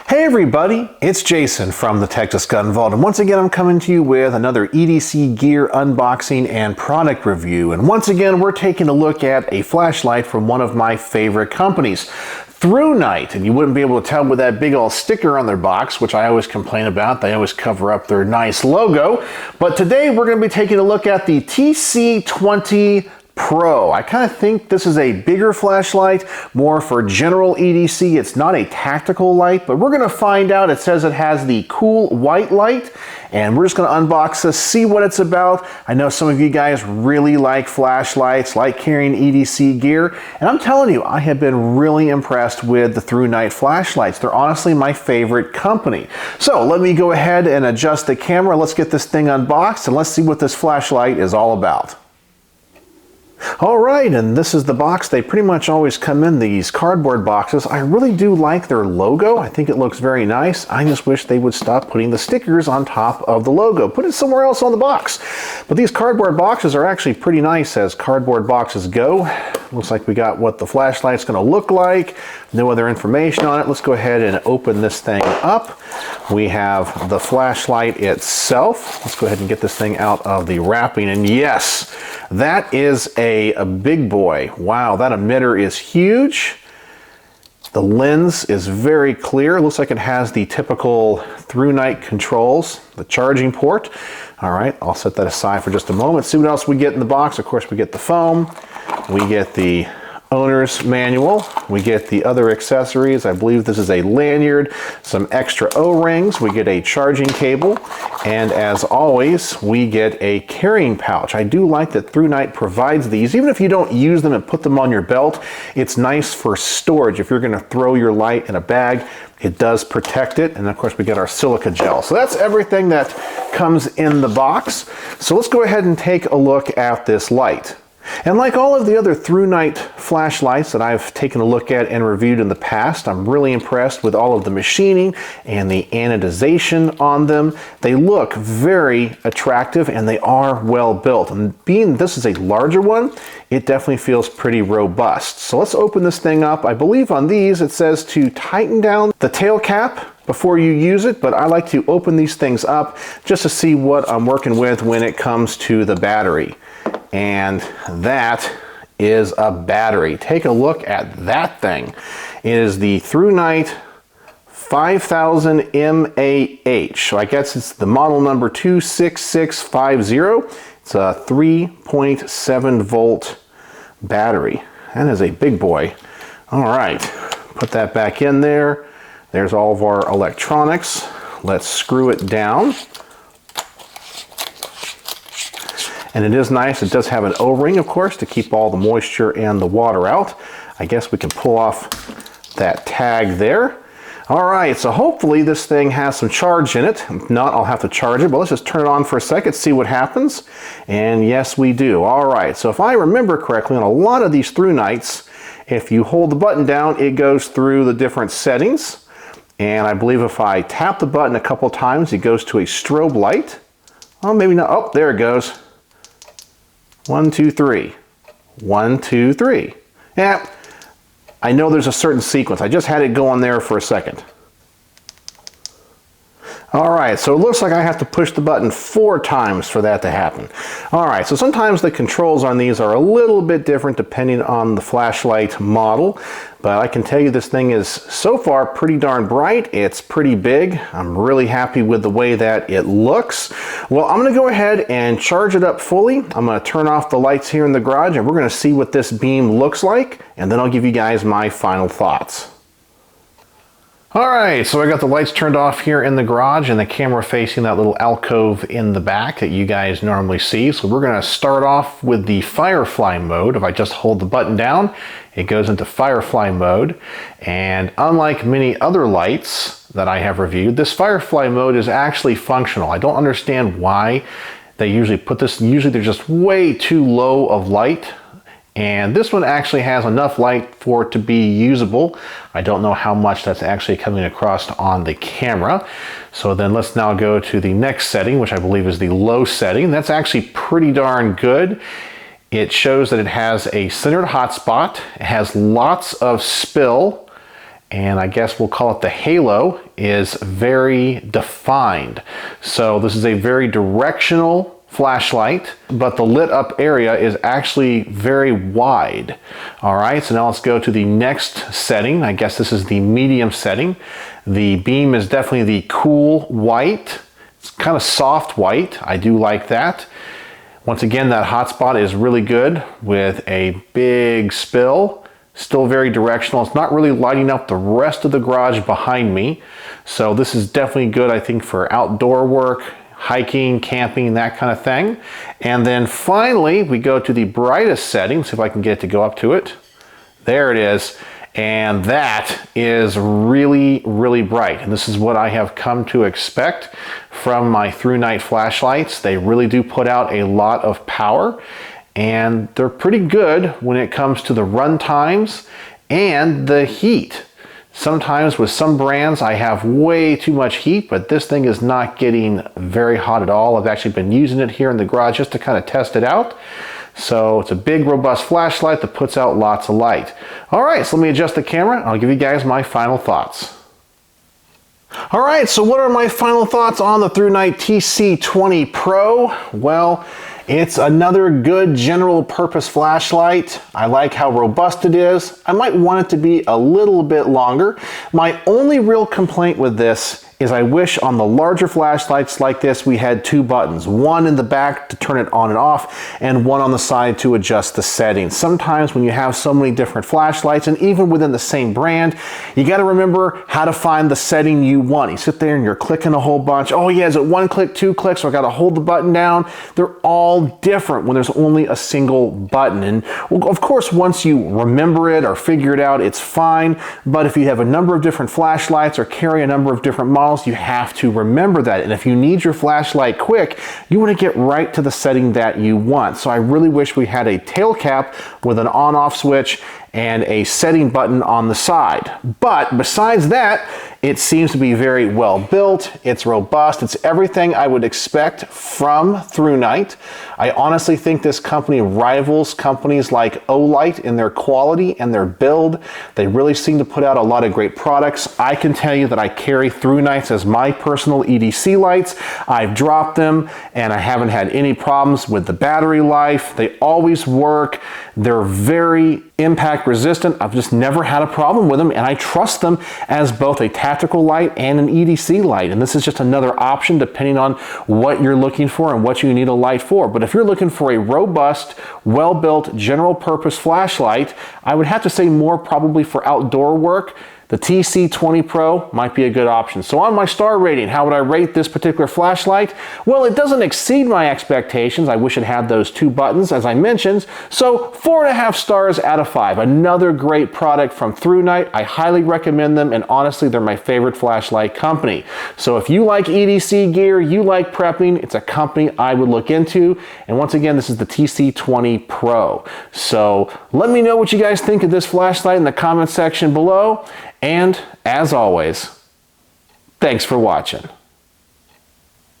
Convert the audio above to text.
Hey everybody, it's Jason from the Texas Gun Vault, and once again I'm coming to you with another EDC gear unboxing and product review. And once again we're taking a look at a flashlight from one of my favorite companies, Thrunite. And you wouldn't be able to tell with that big old sticker on their box, which I always complain about. They always cover up their nice logo. But today we're going to be taking a look at the TC20 Pro. I kind of think this is a bigger flashlight, more for general EDC. It's not a tactical light, but we're going to find out. It says it has the cool white light, and we're just going to unbox this, see what it's about. I know some of you guys really like flashlights, like carrying EDC gear, and I'm telling you, I have been really impressed with the Thrunite flashlights. They're honestly my favorite company. So let me go ahead and adjust the camera. Let's get this thing unboxed, and let's see what this flashlight is all about. All right, and this is the box. They pretty much always come in these cardboard boxes. I really do like their logo. I think it looks very nice. I just wish they would stop putting the stickers on top of the logo. Put it somewhere else on the box. But these cardboard boxes are actually pretty nice as cardboard boxes go. Looks like we got what the flashlight's going to look like. No other information on it. Let's go ahead and open this thing up. We have the flashlight itself. Let's go ahead and get this thing out of the wrapping. And yes, that is a big boy. Wow, that emitter is huge. The lens is very clear. Looks like it has the typical Thrunite controls, the charging port. All right, I'll set that aside for just a moment. See what else we get in the box. Of course, we get the foam. We get the owner's manual. We get the other accessories. I believe this is a lanyard, some extra O-rings. We get a charging cable, and as always, we get a carrying pouch. I do like that Thrunite provides these. Even if you don't use them and put them on your belt, it's nice for storage. If you're going to throw your light in a bag, it does protect it. And of course, we get our silica gel. So that's everything that comes in the box. So let's go ahead and take a look at this light. And like all of the other Thrunite flashlights that I've taken a look at and reviewed in the past, I'm really impressed with all of the machining and the anodization on them. They look very attractive and they are well built. And being this is a larger one, it definitely feels pretty robust. So let's open this thing up. I believe on these it says to tighten down the tail cap before you use it, but I like to open these things up just to see what I'm working with when it comes to the battery. And that is a battery. Take a look at that thing. It is the Thrunite 5000 mAh. So I guess it's the model number 26650. It's a 3.7 volt battery. That is a big boy. All right, put that back in there. There's all of our electronics. Let's screw it down. And it is nice, it does have an O-ring, of course, to keep all the moisture and the water out. I guess we can pull off that tag there. All right, so hopefully this thing has some charge in it. If not, I'll have to charge it, but let's just turn it on for a second, see what happens. And yes, we do. All right, so if I remember correctly, on a lot of these Thrunites, if you hold the button down, it goes through the different settings. And I believe if I tap the button a couple times, it goes to a strobe light. Oh, maybe not. Oh, there it goes. 1, 2, 3. 1, 2, 3. Yeah, I know there's a certain sequence. I just had it go on there for a second. All right, so it looks like I have to push the button 4 times for that to happen. All right, so sometimes the controls on these are a little bit different depending on the flashlight model, but I can tell you this thing is so far pretty darn bright. It's pretty big. I'm really happy with the way that it looks. Well, I'm gonna go ahead and charge it up fully. I'm gonna turn off the lights here in the garage and we're gonna see what this beam looks like, and then I'll give you guys my final thoughts. All right, so I got the lights turned off here in the garage and the camera facing that little alcove in the back that you guys normally see. So we're gonna start off with the Firefly mode. If I just hold the button down, it goes into Firefly mode. And unlike many other lights that I have reviewed, this Firefly mode is actually functional. I don't understand why they usually put this. Usually they're just way too low of light. And this one actually has enough light for it to be usable. I don't know how much that's actually coming across on the camera. So then let's now go to the next setting, which I believe is the low setting. That's actually pretty darn good. It shows that it has a centered hotspot. It has lots of spill and I guess we'll call it the halo, is very defined. So this is a very directional flashlight, but the lit up area is actually very wide. All right, so now let's go to the next setting. I guess this is the medium setting. The beam is definitely the cool white. It's kind of soft white. I do like that. Once again, that hotspot is really good with a big spill. Still very directional. It's not really lighting up the rest of the garage behind me. So this is definitely good, I think, for outdoor work, hiking, camping, that kind of thing. And then finally, we go to the brightest setting. See if I can get it to go up to it. There it is. And that is really, really bright. And this is what I have come to expect from my Thrunite flashlights. They really do put out a lot of power, and they're pretty good when it comes to the run times and the heat. Sometimes with some brands I have way too much heat, but this thing is not getting very hot at all. I've actually been using it here in the garage just to kind of test it out. So it's a big, robust flashlight that puts out lots of light. All right, so let me adjust the camera. I'll give you guys my final thoughts. All right, so what are my final thoughts on the Thrunite TC20 Pro? Well, it's another good general purpose flashlight. I like how robust it is. I might want it to be a little bit longer. My only real complaint with this is I wish on the larger flashlights like this we had two buttons, one in the back to turn it on and off, and one on the side to adjust the settings. Sometimes when you have so many different flashlights, and even within the same brand, you got to remember how to find the setting you want. You sit there and you're clicking a whole bunch. Oh yeah, is it one click, two clicks, or I got to hold the button down? They're all different when there's only a single button. And well, of course, once you remember it or figure it out, it's fine. But if you have a number of different flashlights or carry a number of different models, you have to remember that. And if you need your flashlight quick, you want to get right to the setting that you want. So I really wish we had a tail cap with an on-off switch and a setting button on the side. But besides that, it seems to be very well built. It's robust. It's everything I would expect from Thrunite. I honestly think this company rivals companies like Olight in their quality and their build. They really seem to put out a lot of great products. I can tell you that I carry Thrunites as my personal EDC lights. I've dropped them and I haven't had any problems with the battery life. They always work. They're very impact resistant. I've just never had a problem with them, and I trust them as both a tactical light and an EDC light. And this is just another option depending on what you're looking for and what you need a light for. But if you're looking for a robust, well-built, general purpose flashlight, I would have to say more probably for outdoor work. The TC20 Pro might be a good option. So on my star rating, how would I rate this particular flashlight? Well, it doesn't exceed my expectations. I wish it had those two buttons, as I mentioned. So 4.5 stars out of 5. Another great product from Thrunite. I highly recommend them, and honestly, they're my favorite flashlight company. So if you like EDC gear, you like prepping, it's a company I would look into. And once again, this is the TC20 Pro. So let me know what you guys think of this flashlight in the comment section below. And as always, thanks for watching.